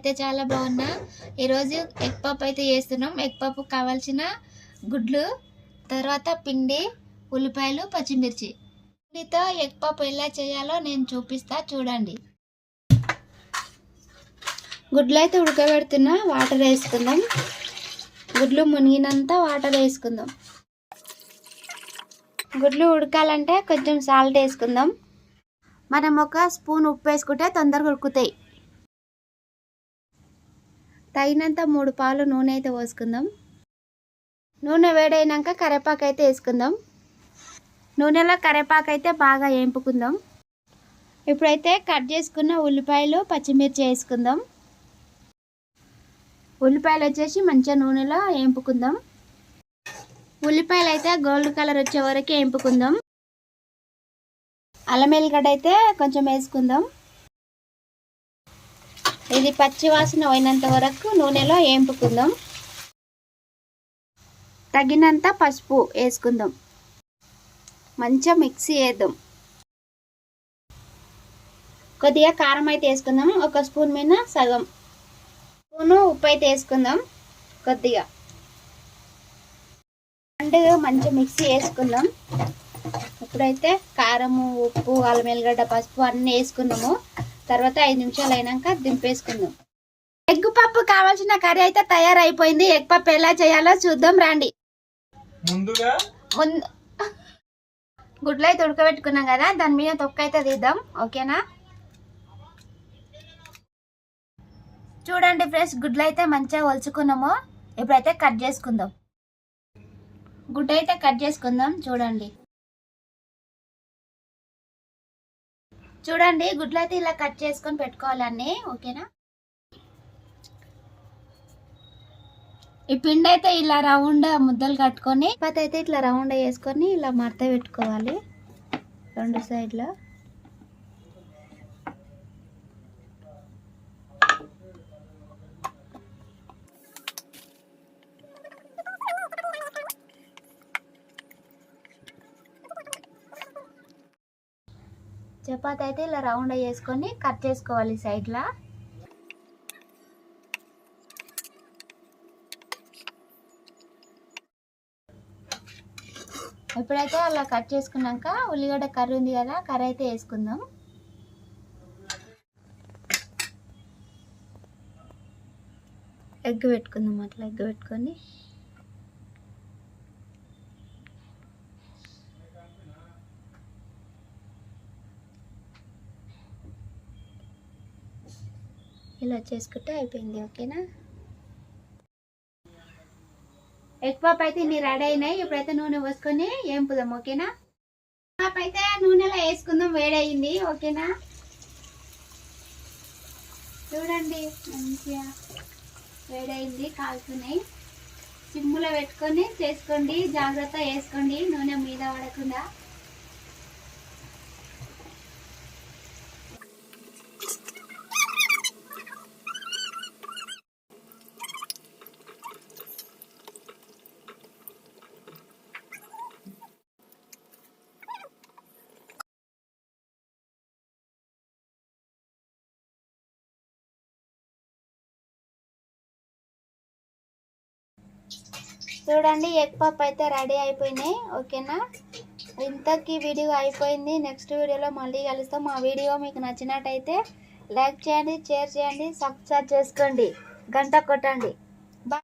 నేనైతే చాలా బాగున్నా. ఈరోజు ఎగ్ పప్పు అయితే చేస్తున్నాం. ఎగ్ పప్పు కావాల్సిన గుడ్లు, తర్వాత పిండి, ఉల్లిపాయలు, పచ్చిమిర్చి. పిండితో ఎగ్ పప్పు ఎలా చేయాలో నేను చూపిస్తా, చూడండి. గుడ్లు అయితే ఉడకబెడుతున్నా, వాటర్ వేసుకుందాం. గుడ్లు మునిగినంత వాటర్ వేసుకుందాం. గుడ్లు ఉడకాలంటే కొంచెం సాల్ట్ వేసుకుందాం. మనం ఒక స్పూన్ ఉప్పు వేసుకుంటే తొందరగా ఉడుకుతాయి. తగినంత 3 పాలు నూనె అయితే పోసుకుందాం. నూనె వేడైనాక కరివేపాకు అయితే వేసుకుందాం. నూనెలో కరివేపాకు అయితే బాగా వేపుకుందాం. ఇప్పుడైతే కట్ చేసుకున్న ఉల్లిపాయలు, పచ్చిమిర్చి వేసుకుందాం. ఉల్లిపాయలు వచ్చేసి మంచిగా నూనెలో వేపుకుందాం. ఉల్లిపాయలు అయితే గోల్డ్ కలర్ వచ్చే వరకు వేపుకుందాం. అల్లం ఎల్లిగడ్డ అయితే కొంచెం వేసుకుందాం. ఇది పచ్చి వాసన పోయినంత వరకు నూనెలో వేపుకుందాం. తగినంత పసుపు వేసుకుందాం. మంచిగా మిక్సీ వేద్దాం. కొద్దిగా కారం అయితే వేసుకుందాం. ఒక స్పూన్ మీద సగం స్పూను ఉప్పు అయితే వేసుకుందాం. కొద్దిగా మంచిగా మిక్సీ వేసుకుందాం. ఇప్పుడైతే కారము, ఉప్పు, అల్లం ఎల్లిగడ్డ, పసుపు అన్నీ వేసుకున్నాము. తర్వాత 5 నిమిషాలు అయినాక దింపేసుకుందాం. ఎగ్ పప్పు కావాల్సిన కర్రీ అయితే తయారైపోయింది. ఎగ్ పప్పు ఎలా చేయాలో చూద్దాం రండి. గుడ్లు అయితే ఉడకబెట్టుకున్నాం కదా, దాని మీద తొక్క అయితే తీద్దాం. ఓకేనా? చూడండి ఫ్రెండ్స్, గుడ్లు అయితే మంచిగా ఒలుచుకున్నాము. ఇప్పుడైతే కట్ చేసుకుందాం. గుడ్డు అయితే కట్ చేసుకుందాం. చూడండి గుడ్లు అయితే ఇలా కట్ చేసుకొని పెట్టుకోవాలన్నీ. ఓకేనా? ఈ పిండి అయితే ఇలా రౌండ్ ముద్దలు కట్టుకొని అయితే ఇట్లా రౌండ్ వేసుకొని ఇలా మడత పెట్టుకోవాలి 2 సైడ్లో. చపాతీ అయితే ఇలా రౌండ్ వేసుకొని కట్ చేసుకోవాలి సైడ్లో. ఇప్పుడైతే అలా కట్ చేసుకున్నాక ఉల్లిగడ్డ కర్రీ ఉంది కదా, కర్రీ అయితే వేసుకుందాం. ఎగ్ పెట్టుకుందాం. అట్లా ఎగ్ పెట్టుకొని ఇలా చేసుకుంటే అయిపోయింది. ఓకేనా? ఎగ్ పప్పు అయితే ఇన్ని రెడీ అయినాయి. ఇప్పుడైతే నూనె పోసుకొని వేపుదాం. ఓకేనా? పప్పు అయితే నూనెలో వేసుకుందాం. వేడయింది. ఓకేనా? చూడండి మంచిగా వేడయింది, కాలుతున్నాయి. సిమ్ములో పెట్టుకొని చేసుకోండి. జాగ్రత్త వేసుకోండి, నూనె మీద పడకుండా. చూడండి ఎగ్ పప్పు అయితే రెడీ అయిపోయినాయి. ఓకేనా? ఇంతకీ వీడియో అయిపోయింది. నెక్స్ట్ వీడియోలో మళ్ళీ కలుస్తాం. మా వీడియో మీకు నచ్చినట్టయితే లైక్ చేయండి, షేర్ చేయండి, సబ్స్క్రైబ్ చేసుకోండి, గంట కొట్టండి.